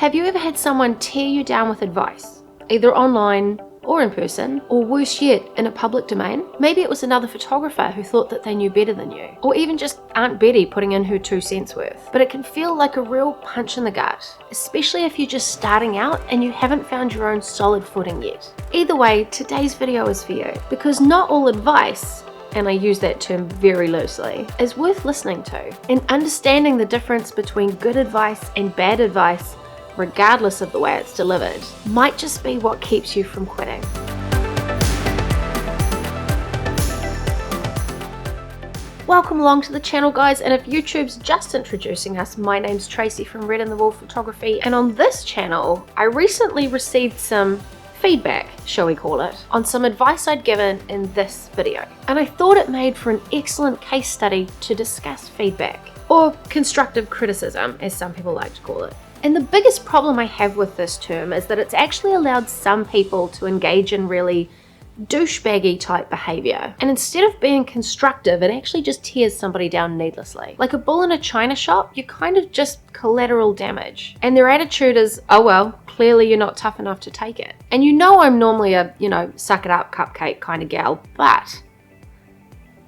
Have you ever had someone tear you down with advice, either online or in person, or worse yet, in a public domain? Maybe it was another photographer who thought that they knew better than you, or even just Aunt Betty putting in her 2 cents worth. But it can feel like a real punch in the gut, especially if you're just starting out and you haven't found your own solid footing yet. Either way, today's video is for you, because not all advice, and I use that term very loosely, is worth listening to. And understanding the difference between good advice and bad advice, regardless of the way it's delivered, might just be what keeps you from quitting. Welcome along to the channel, guys, and if YouTube's just introducing us, my name's Tracy from Red in the Wall Photography, and on this channel I recently received some feedback, shall we call it, on some advice I'd given in this video, and I thought it made for an excellent case study to discuss feedback, or constructive criticism as some people like to call it. And the biggest problem I have with this term is that it's actually allowed some people to engage in really douchebaggy type behavior. And instead of being constructive, it actually just tears somebody down needlessly. Like a bull in a china shop, you're kind of just collateral damage. And their attitude is, oh well, clearly you're not tough enough to take it. And you know I'm normally a, suck it up cupcake kind of gal, but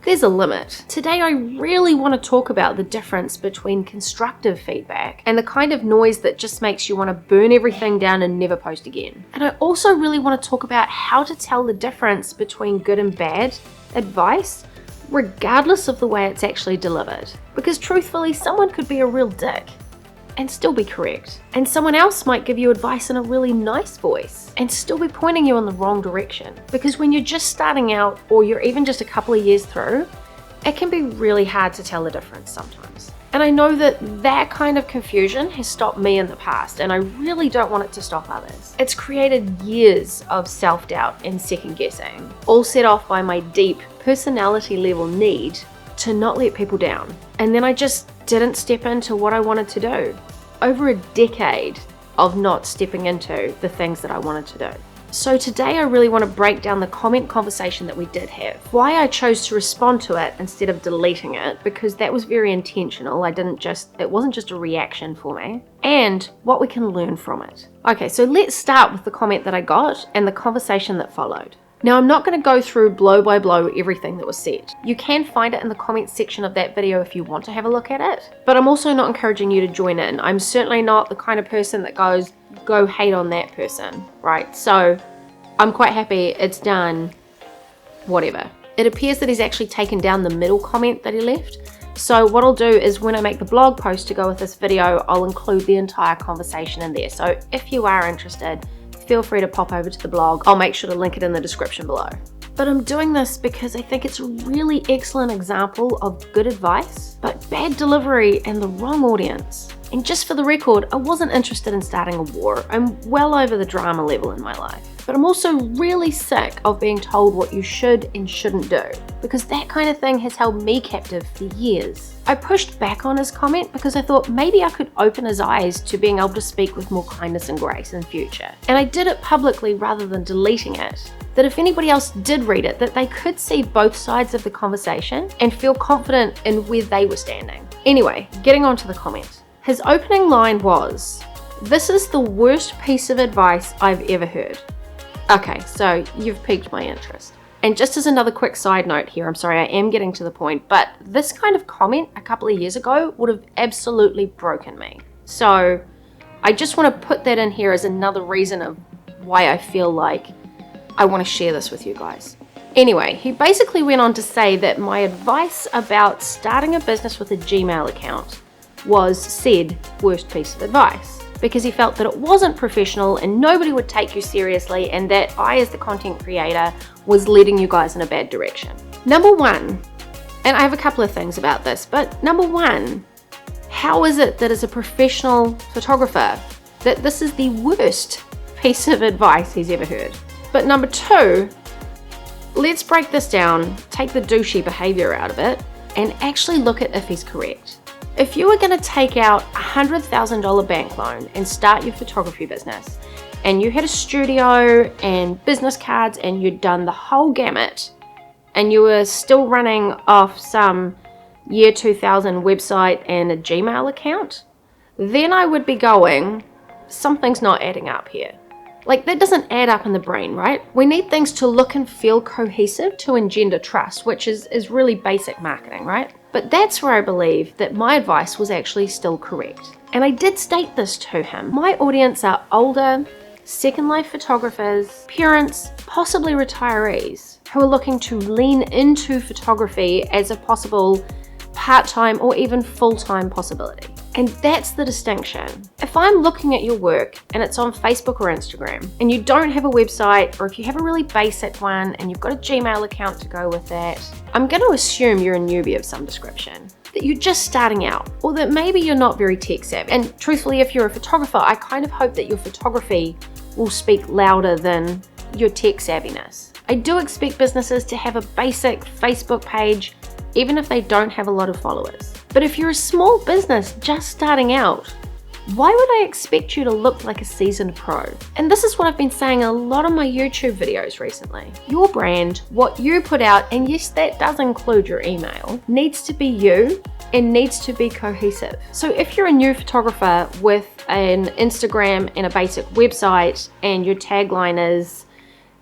there's a limit. Today I really want to talk about the difference between constructive feedback and the kind of noise that just makes you want to burn everything down and never post again. And I also really want to talk about how to tell the difference between good and bad advice, regardless of the way it's actually delivered. Because truthfully, someone could be a real dick and still be correct. And someone else might give you advice in a really nice voice and still be pointing you in the wrong direction. Because when you're just starting out, or you're even just a couple of years through, it can be really hard to tell the difference sometimes. And I know that kind of confusion has stopped me in the past, and I really don't want it to stop others. It's created years of self-doubt and second guessing, all set off by my deep personality level need to not let people down. And then I just didn't step into what I wanted to do. Over a decade of not stepping into the things that I wanted to do. So today I really want to break down the comment conversation that we did have, why I chose to respond to it instead of deleting it, because that was very intentional. It wasn't just a reaction for me, and what we can learn from it. Okay, so let's start with the comment that I got and the conversation that followed. Now, I'm not going to go through blow by blow everything that was said. You can find it in the comments section of that video if you want to have a look at it. But I'm also not encouraging you to join in. I'm certainly not the kind of person that goes, go hate on that person, right? So I'm quite happy it's done, whatever. It appears that he's actually taken down the middle comment that he left. So what I'll do is when I make the blog post to go with this video, I'll include the entire conversation in there. So if you are interested, feel free to pop over to the blog. I'll make sure to link it in the description below. But I'm doing this because I think it's a really excellent example of good advice, but bad delivery and the wrong audience. And just for the record, I wasn't interested in starting a war. I'm well over the drama level in my life. But I'm also really sick of being told what you should and shouldn't do, because that kind of thing has held me captive for years. I pushed back on his comment because I thought maybe I could open his eyes to being able to speak with more kindness and grace in future. And I did it publicly rather than deleting it, that if anybody else did read it, that they could see both sides of the conversation and feel confident in where they were standing. Anyway, getting on to the comment. His opening line was, "This is the worst piece of advice I've ever heard." Okay, so you've piqued my interest. And just as another quick side note here, I'm sorry, I am getting to the point, but this kind of comment a couple of years ago would have absolutely broken me. So I just want to put that in here as another reason of why I feel like I want to share this with you guys. Anyway, he basically went on to say that my advice about starting a business with a Gmail account was said worst piece of advice, because he felt that it wasn't professional and nobody would take you seriously, and that I, as the content creator, was leading you guys in a bad direction. Number one, and I have a couple of things about this, but number one, how is it that as a professional photographer that this is the worst piece of advice he's ever heard? But number two, let's break this down, take the douchey behavior out of it, and actually look at if he's correct. If you were going to take out a $100,000 bank loan and start your photography business, and you had a studio and business cards and you'd done the whole gamut, and you were still running off some year 2000 website and a Gmail account, then I would be going, something's not adding up here. Like, that doesn't add up in the brain, right? We need things to look and feel cohesive to engender trust, which is really basic marketing, right? But that's where I believe that my advice was actually still correct. And I did state this to him. My audience are older, second life photographers, parents, possibly retirees, who are looking to lean into photography as a possible part-time or even full-time possibility. And that's the distinction. If I'm looking at your work and it's on Facebook or Instagram and you don't have a website, or if you have a really basic one and you've got a Gmail account to go with that, I'm going to assume you're a newbie of some description, that you're just starting out, or that maybe you're not very tech savvy. And truthfully, if you're a photographer, I kind of hope that your photography will speak louder than your tech savviness. I do expect businesses to have a basic Facebook page, even if they don't have a lot of followers. But if you're a small business just starting out, why would I expect you to look like a seasoned pro? And this is what I've been saying in a lot of my YouTube videos recently. Your brand, what you put out, and yes, that does include your email, needs to be you and needs to be cohesive. So if you're a new photographer with an Instagram and a basic website and your tagline is,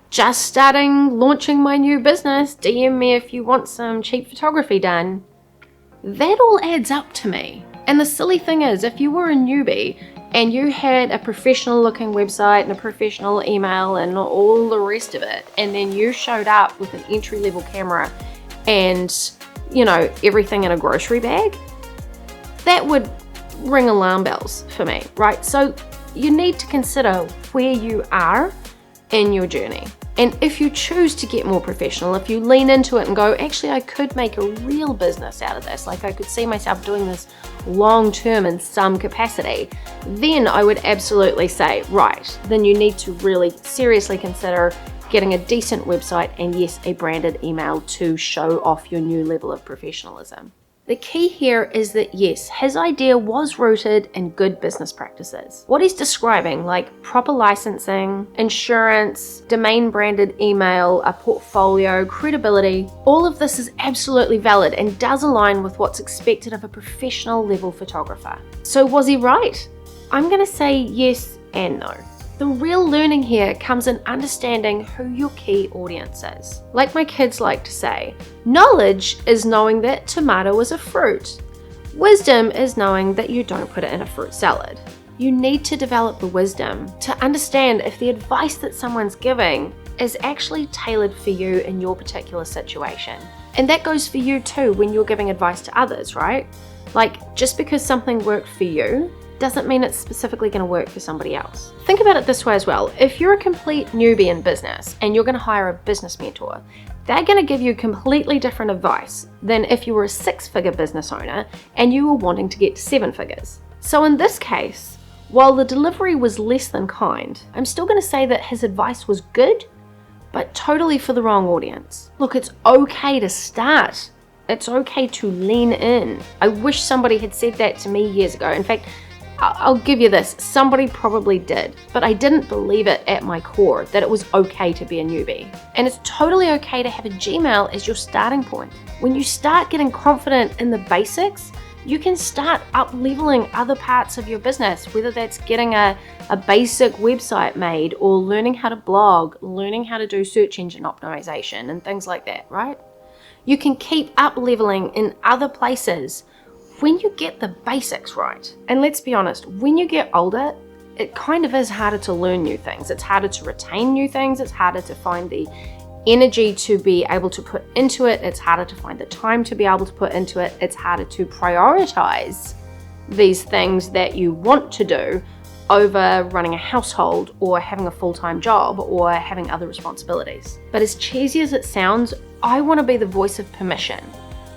just starting, launching my new business, DM me if you want some cheap photography done, that all adds up to me. And the silly thing is, if you were a newbie and you had a professional looking website and a professional email and all the rest of it, and then you showed up with an entry level camera and, you know, everything in a grocery bag, that would ring alarm bells for me, right? So you need to consider where you are in your journey. And if you choose to get more professional, if you lean into it and go, actually, I could make a real business out of this, like I could see myself doing this long term in some capacity, then I would absolutely say, right, then you need to really seriously consider getting a decent website and yes, a branded email to show off your new level of professionalism. The key here is that yes, his idea was rooted in good business practices. What he's describing, like proper licensing, insurance, domain branded email, a portfolio, credibility, all of this is absolutely valid and does align with what's expected of a professional level photographer. So was he right? I'm going to say yes and no. The real learning here comes in understanding who your key audience is. Like my kids like to say, knowledge is knowing that tomato is a fruit. Wisdom is knowing that you don't put it in a fruit salad. You need to develop the wisdom to understand if the advice that someone's giving is actually tailored for you in your particular situation. And that goes for you too when you're giving advice to others, right? Like, just because something worked for you doesn't mean it's specifically going to work for somebody else. Think about it this way as well. If you're a complete newbie in business and you're going to hire a business mentor, they're going to give you completely different advice than if you were a 6-figure business owner and you were wanting to get to 7 figures. So in this case, while the delivery was less than kind, I'm still going to say that his advice was good, but totally for the wrong audience. Look, it's okay to start. It's okay to lean in. I wish somebody had said that to me years ago. In fact, I'll give you this, somebody probably did, but I didn't believe it at my core that it was okay to be a newbie. And it's totally okay to have a Gmail as your starting point. When you start getting confident in the basics, you can start up-leveling other parts of your business, whether that's getting a basic website made or learning how to blog, learning how to do search engine optimization and things like that, right? You can keep up-leveling in other places when you get the basics right. And let's be honest, when you get older, it kind of is harder to learn new things. It's harder to retain new things. It's harder to find the energy to be able to put into it. It's harder to find the time to be able to put into it. It's harder to prioritize these things that you want to do over running a household or having a full-time job or having other responsibilities. But as cheesy as it sounds, I want to be the voice of permission.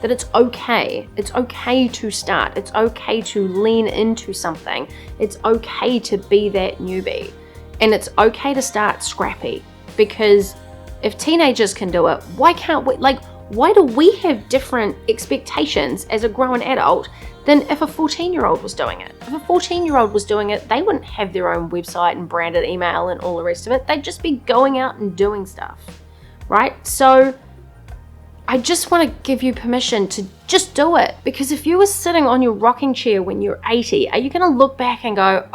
That it's okay to start, it's okay to lean into something, it's okay to be that newbie, and it's okay to start scrappy, because if teenagers can do it, why can't we? Like, why do we have different expectations as a grown adult than if a 14-year-old was doing it? If a 14-year-old was doing it, they wouldn't have their own website and branded email and all the rest of it, they'd just be going out and doing stuff, right? So I just want to give you permission to just do it, because if you were sitting on your rocking chair when you're 80, are you going to look back and go,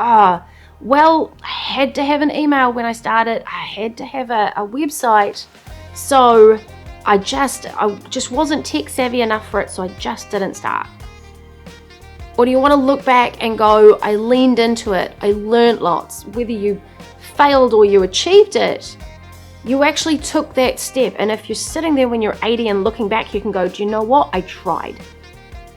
Well, I had to have an email when I started. I had to have a website. So I just wasn't tech savvy enough for it, so I just didn't start. Or do you want to look back and go, I leaned into it, I learned lots, whether you failed or you achieved it, you actually took that step. And if you're sitting there when you're 80 and looking back, you can go, do you know what? I tried.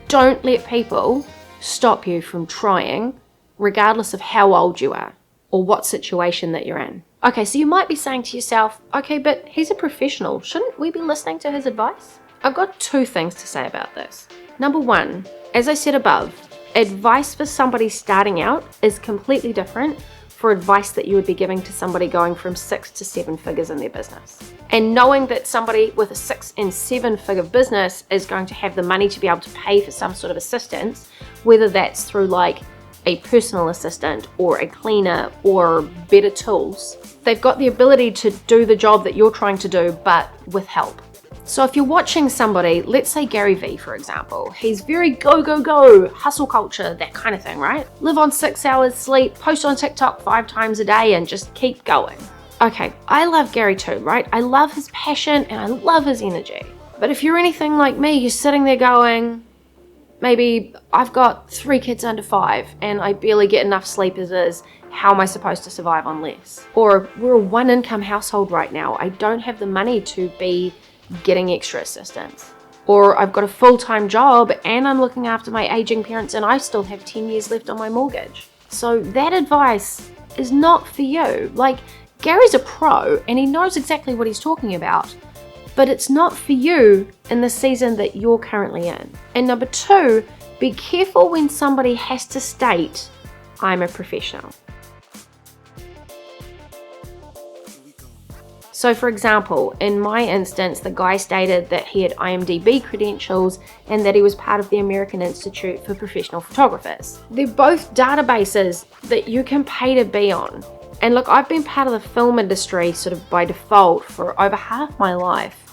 Don't let people stop you from trying, regardless of how old you are or what situation that you're in. Okay, so you might be saying to yourself, okay, but he's a professional. Shouldn't we be listening to his advice? I've got two things to say about this. Number one, as I said above, advice for somebody starting out is completely different for advice that you would be giving to somebody going from 6 to 7 figures in their business. And knowing that somebody with a 6 and 7 figure business is going to have the money to be able to pay for some sort of assistance, whether that's through like a personal assistant or a cleaner or better tools, they've got the ability to do the job that you're trying to do, but with help. So if you're watching somebody, let's say Gary Vee, for example, he's very go, go, go, hustle culture, that kind of thing, right? Live on 6 hours sleep, post on TikTok 5 times a day and just keep going. Okay, I love Gary too, right? I love his passion and I love his energy. But if you're anything like me, you're sitting there going, maybe I've got 3 kids under 5 and I barely get enough sleep as is. How am I supposed to survive on less? Or we're a 1-income household right now. I don't have the money to be getting extra assistance. Or I've got a full-time job and I'm looking after my aging parents and I still have 10 years left on my mortgage. So that advice is not for you. Like, Gary's a pro and he knows exactly what he's talking about, but it's not for you in the season that you're currently in. And number 2, be careful when somebody has to state, I'm a professional. So for example, in my instance, the guy stated that he had IMDb credentials and that he was part of the American Institute for Professional Photographers. They're both databases that you can pay to be on. And look, I've been part of the film industry sort of by default for over half my life.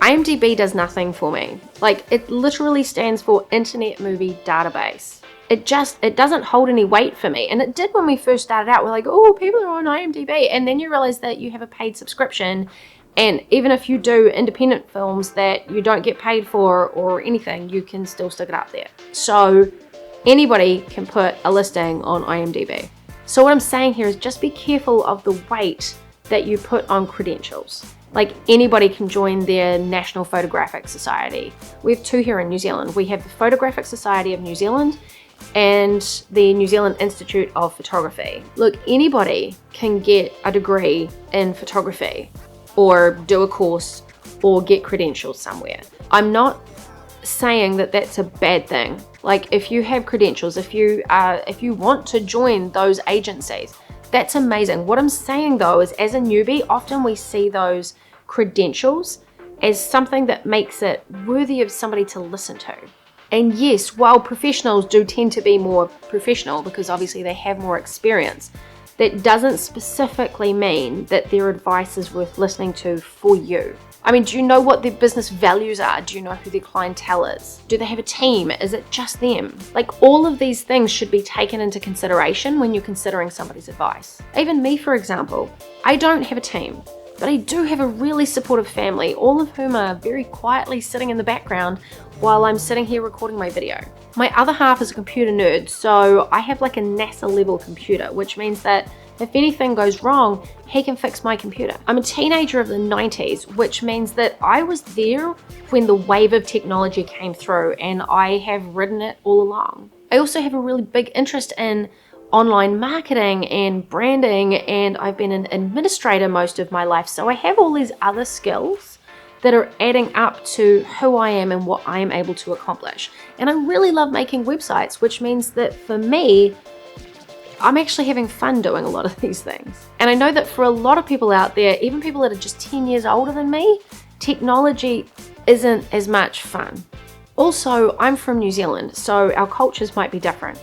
IMDb does nothing for me. Like, it literally stands for Internet Movie Database. It doesn't hold any weight for me. And it did when we first started out. We're like, oh, people are on IMDb. And then you realize that you have a paid subscription. And even if you do independent films that you don't get paid for or anything, you can still stick it up there. So anybody can put a listing on IMDb. So what I'm saying here is just be careful of the weight that you put on credentials. Like, anybody can join their National Photographic Society. We have 2 here in New Zealand. We have the Photographic Society of New Zealand and the New Zealand Institute of Photography. Look, anybody can get a degree in photography or do a course or get credentials somewhere. I'm not saying that that's a bad thing. Like, if you have credentials, if you want to join those agencies, that's amazing. What I'm saying though is, as a newbie, often we see those credentials as something that makes it worthy of somebody to listen to. And yes, while professionals do tend to be more professional because obviously they have more experience, that doesn't specifically mean that their advice is worth listening to for you. I mean, do you know what their business values are? Do you know who their clientele is? Do they have a team? Is it just them? Like, all of these things should be taken into consideration when you're considering somebody's advice. Even me, for example, I don't have a team, but I do have a really supportive family, all of whom are very quietly sitting in the background while I'm sitting here recording my video. My other half is a computer nerd, so I have like a NASA level computer, which means that if anything goes wrong, he can fix my computer. I'm a teenager of the 90s, which means that I was there when the wave of technology came through, and I have ridden it all along. I also have a really big interest in online marketing and branding, and I've been an administrator most of my life, so I have all these other skills that are adding up to who I am and what I am able to accomplish. And I really love making websites, which means that for me, I'm actually having fun doing a lot of these things. And I know that for a lot of people out there, even people that are just 10 years older than me, technology isn't as much fun. Also, I'm from New Zealand, so our cultures might be different.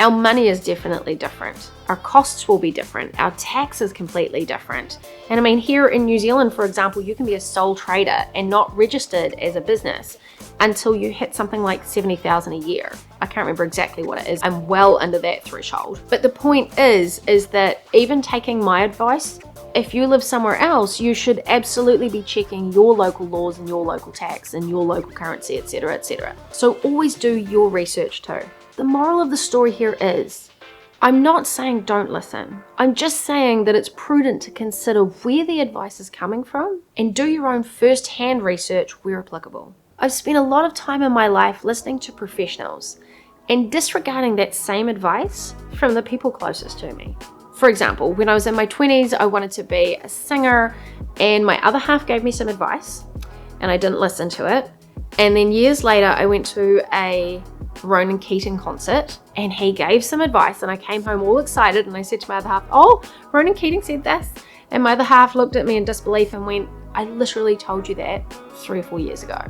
Our money is definitely different. Our costs will be different. Our tax is completely different. And I mean, here in New Zealand, for example, you can be a sole trader and not registered as a business until you hit something like $70,000 a year. Okay, can't remember exactly what it is. I'm well under that threshold. But the point is that even taking my advice, if you live somewhere else, you should absolutely be checking your local laws and your local tax and your local currency, etc., etc. So always do your research too. The moral of the story here is, I'm not saying don't listen. I'm just saying that it's prudent to consider where the advice is coming from and do your own first-hand research where applicable. I've spent a lot of time in my life listening to professionals and disregarding that same advice from the people closest to me. For example, when I was in my 20s, I wanted to be a singer, and my other half gave me some advice and I didn't listen to it. And then years later, I went to a Ronan Keating concert and he gave some advice, and I came home all excited and I said to my other half, oh, Ronan Keating said this. And my other half looked at me in disbelief and went, I literally told you that 3 or 4 years ago.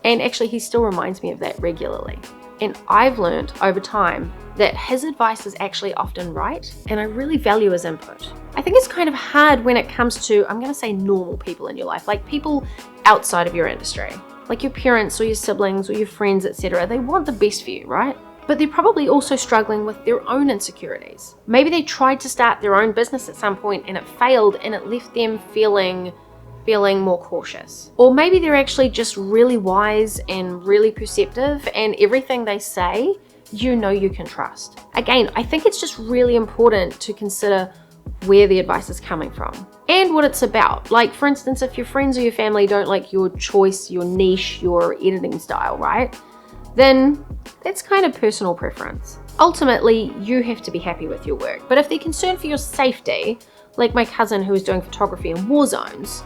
And actually, he still reminds me of that regularly. And I've learned over time that his advice is actually often right, and I really value his input. I think it's kind of hard when it comes to, I'm going to say, normal people in your life, like people outside of your industry, like your parents or your siblings or your friends, etc. They want the best for you, right? But they're probably also struggling with their own insecurities. Maybe they tried to start their own business at some point and it failed, and it left them feeling more cautious. Or maybe they're actually just really wise and really perceptive, and everything they say, you know you can trust. Again, I think it's just really important to consider where the advice is coming from and what it's about. Like, for instance, if your friends or your family don't like your choice, your niche, your editing style, right? Then that's kind of personal preference. Ultimately, you have to be happy with your work. But if they're concerned for your safety, like my cousin who was doing photography in war zones,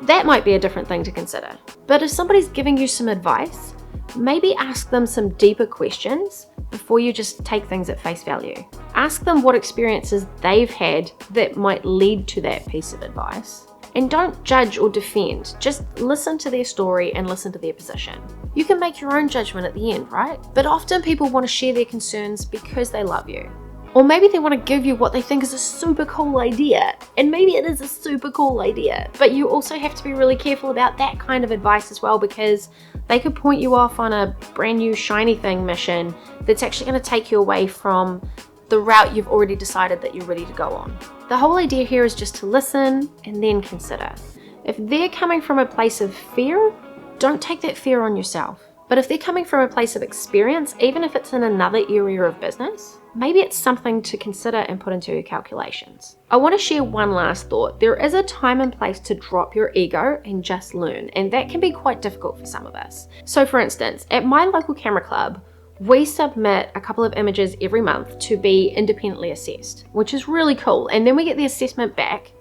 that might be a different thing to consider. But if somebody's giving you some advice, maybe ask them some deeper questions before you just take things at face value. Ask them what experiences they've had that might lead to that piece of advice. And don't judge or defend, just listen to their story and listen to their position. You can make your own judgment at the end, right? But often people want to share their concerns because they love you. Or maybe they want to give you what they think is a super cool idea. And maybe it is a super cool idea. But you also have to be really careful about that kind of advice as well, because they could point you off on a brand new shiny thing mission that's actually going to take you away from the route you've already decided that you're ready to go on. The whole idea here is just to listen and then consider. If they're coming from a place of fear, don't take that fear on yourself. But if they're coming from a place of experience, even if it's in another area of business, maybe it's something to consider and put into your calculations. I want to share one last thought. There is a time and place to drop your ego and just learn, and that can be quite difficult for some of us. So for instance, at my local camera club, we submit a couple of images every month to be independently assessed, which is really cool. And then we get the assessment back,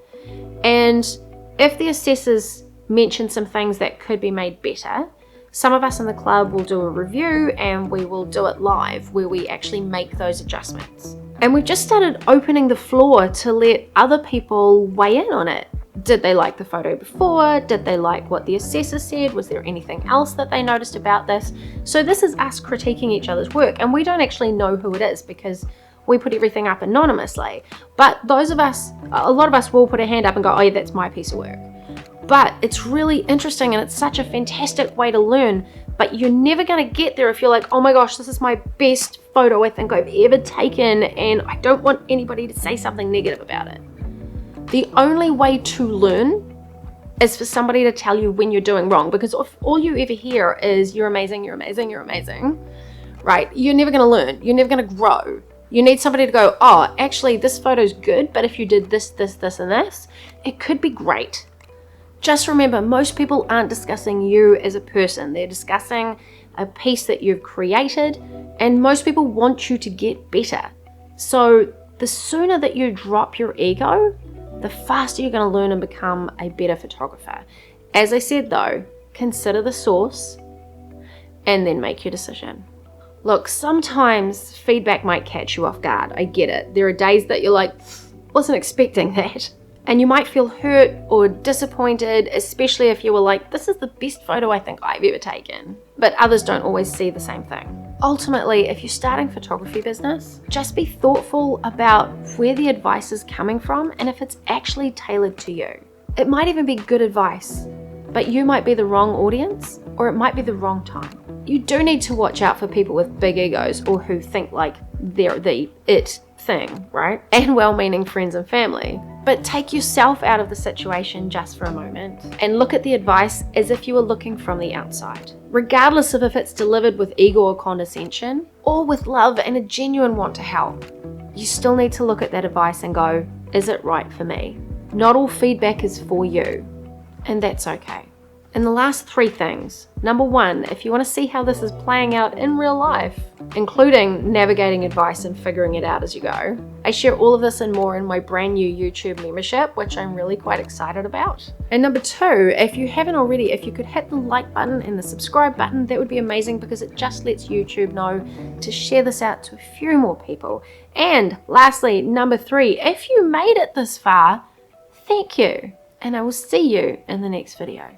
and if the assessors mention some things that could be made better, some of us in the club will do a review and we will do it live where we actually make those adjustments. And we've just started opening the floor to let other people weigh in on it. Did they like the photo before? Did they like what the assessor said? Was there anything else that they noticed about this? So this is us critiquing each other's work, and we don't actually know who it is because we put everything up anonymously. But those of us, a lot of us will put a hand up and go, oh yeah, that's my piece of work. But it's really interesting and it's such a fantastic way to learn, but you're never going to get there if you're like, oh my gosh, this is my best photo I think I've ever taken and I don't want anybody to say something negative about it. The only way to learn is for somebody to tell you when you're doing wrong, because if all you ever hear is you're amazing, you're amazing, you're amazing, right? You're never going to learn. You're never going to grow. You need somebody to go, oh, actually this photo's good, but if you did this, this, this, and this, it could be great. Just remember, most people aren't discussing you as a person. They're discussing a piece that you've created, and most people want you to get better. So the sooner that you drop your ego, the faster you're going to learn and become a better photographer. As I said though, consider the source and then make your decision. Look, sometimes feedback might catch you off guard. I get it. There are days that you're like, wasn't expecting that. And you might feel hurt or disappointed, especially if you were like, this is the best photo I think I've ever taken. But others don't always see the same thing. Ultimately, if you're starting a photography business, just be thoughtful about where the advice is coming from and if it's actually tailored to you. It might even be good advice, but you might be the wrong audience or it might be the wrong time. You do need to watch out for people with big egos or who think like they're the it thing, right? And well-meaning friends and family. But take yourself out of the situation just for a moment and look at the advice as if you were looking from the outside. Regardless of if it's delivered with ego or condescension, or with love and a genuine want to help, you still need to look at that advice and go, is it right for me? Not all feedback is for you, and that's okay. And the last 3 things. Number 1, if you want to see how this is playing out in real life, including navigating advice and figuring it out as you go, I share all of this and more in my brand new YouTube membership, which I'm really quite excited about. And number 2, if you haven't already, if you could hit the like button and the subscribe button, that would be amazing because it just lets YouTube know to share this out to a few more people. And lastly, number 3, if you made it this far, thank you. And I will see you in the next video.